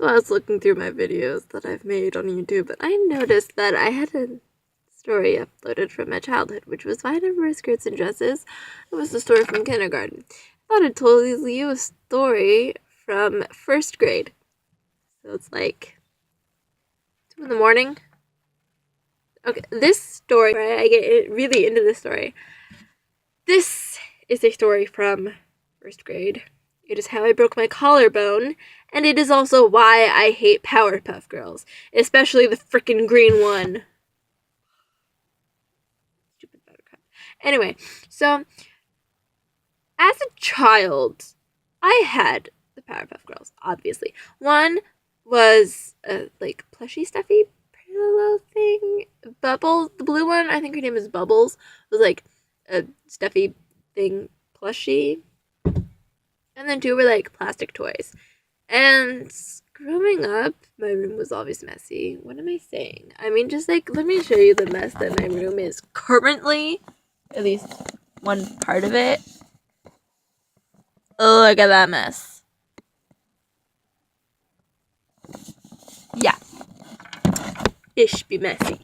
So I was looking through my videos that I've made on YouTube, and I noticed that I had a story uploaded from my childhood, which was Why I Never Wear Skirts and Dresses. It was the story from kindergarten. I thought I'd tell you a story from first grade. So it's like 2 in the morning. Okay, this story, right, I get really into this story. This is a story from first grade. It is how I broke my collarbone, and it is also why I hate Powerpuff Girls, especially the frickin' green one. Stupid Buttercup. Anyway, so as a child, I had the Powerpuff Girls, obviously. One was a like plushy, stuffy pillow thing. Bubbles, the blue one, I think her name is Bubbles, was like a stuffy thing, plushy. And then two were like plastic toys. And growing up, my room was always messy. What am I saying? I mean, just like, let me show you the mess that my room is currently. At least one part of it. Oh, look at that mess. Yeah. Ish be messy.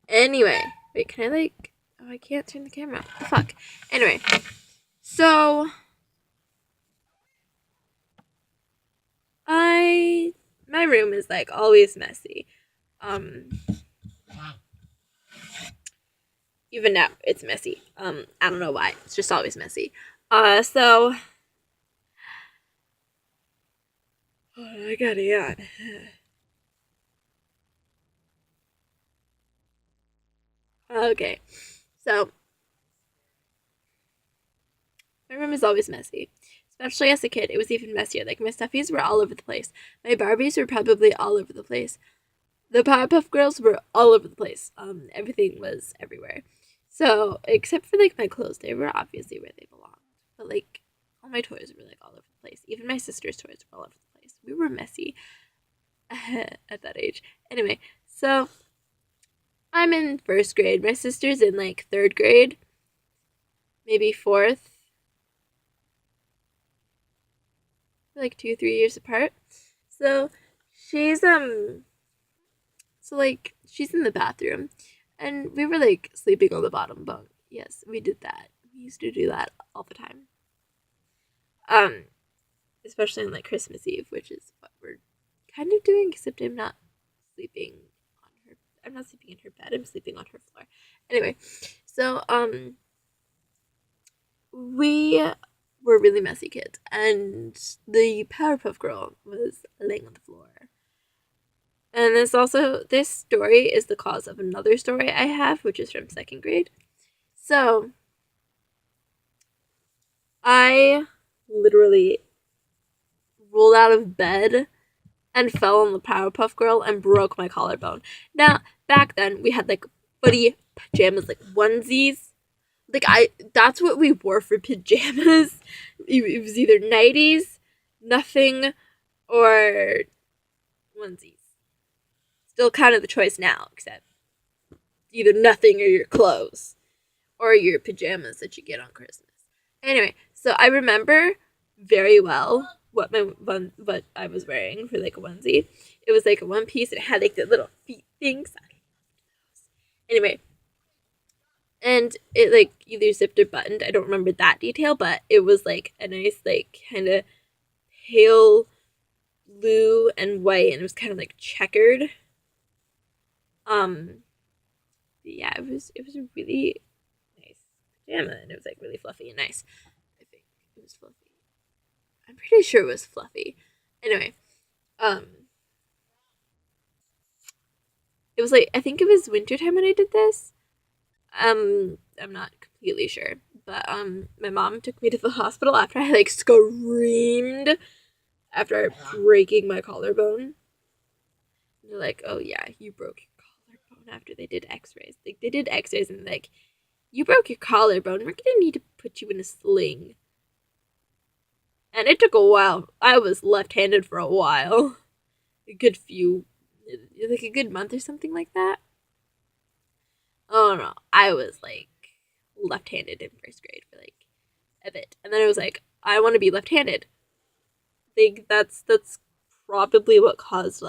Anyway. Wait, can I like... Oh, I can't turn the camera off. The fuck. Anyway. So... My room is like always messy. Even now, it's messy. I don't know why. It's just always messy. So... Oh, I gotta yawn. Okay. So... My room is always messy. Especially as a kid, it was even messier. Like, my stuffies were all over the place. My Barbies were probably all over the place. The Powerpuff Girls were all over the place. Everything was everywhere. So, except for, like, my clothes, they were obviously where they belonged. But, like, all my toys were, like, all over the place. Even my sister's toys were all over the place. We were messy at that age. Anyway, so, I'm in first grade. My sister's in, like, third grade. Maybe fourth. Like 2-3 years apart. So she's she's in the bathroom and we were like sleeping on the bottom bunk. Yes, we did that. We used to do that all the time. Especially on like Christmas Eve, which is what we're kind of doing, except I'm not sleeping I'm not sleeping in her bed, I'm sleeping on her floor. Anyway, so we were really messy kids, and the Powerpuff Girl was laying on the floor. And this story is the cause of another story I have, which is from second grade. So, I literally rolled out of bed and fell on the Powerpuff Girl and broke my collarbone. Now, back then, we had like footy pajamas, like onesies. Like, that's what we wore for pajamas. It was either nighties, nothing, or onesies. Still kind of the choice now, except either nothing or your clothes. Or your pajamas that you get on Christmas. Anyway, so I remember very well what I was wearing for like a onesie. It was like a one piece and it had like the little feet things. Anyway, and it like either zipped or buttoned. I don't remember that detail, but it was like a nice like kind of pale blue and white, and it was kind of like checkered. Yeah, it was a really nice pajama, and it was like really fluffy and nice. I think it was fluffy. I'm pretty sure it was fluffy. Anyway, it was like I think it was wintertime when I did this. I'm not completely sure, but my mom took me to the hospital after I like screamed after breaking my collarbone. And they're like, "Oh yeah, you broke your collarbone." After they did X-rays, like they did X-rays and like, "You broke your collarbone. We're gonna need to put you in a sling." And it took a while. I was left-handed for a while, a good month or something like that. Oh no, I was like left-handed in first grade for like a bit, and then I was like, I want to be left-handed. think that's probably what caused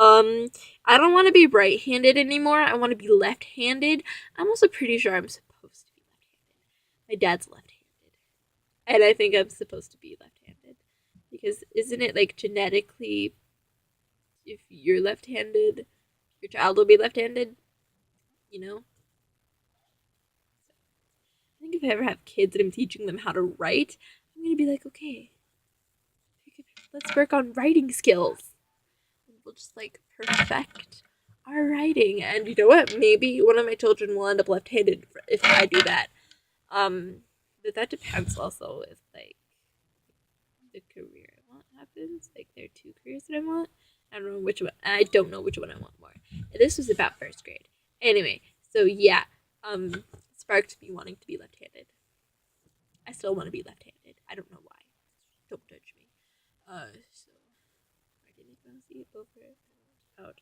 I don't want to be right-handed anymore. I want to be left-handed. I'm also pretty sure I'm supposed to be left-handed. My dad's left-handed, and I think I'm supposed to be left-handed because isn't it like genetically, if you're left-handed, your child will be left-handed, you know? I think if I ever have kids and I'm teaching them how to write, I'm gonna be like, okay, let's work on writing skills. We'll just like perfect our writing, and you know what? Maybe one of my children will end up left-handed if I do that. But that depends also if like the career I want happens. Like there are two careers that I want. I don't know which one. I don't know which one I want more. This was about first grade. Anyway, so yeah, sparked me wanting to be left-handed. I still want to be left-handed. I don't know why. Don't judge me. So I didn't even see it over out.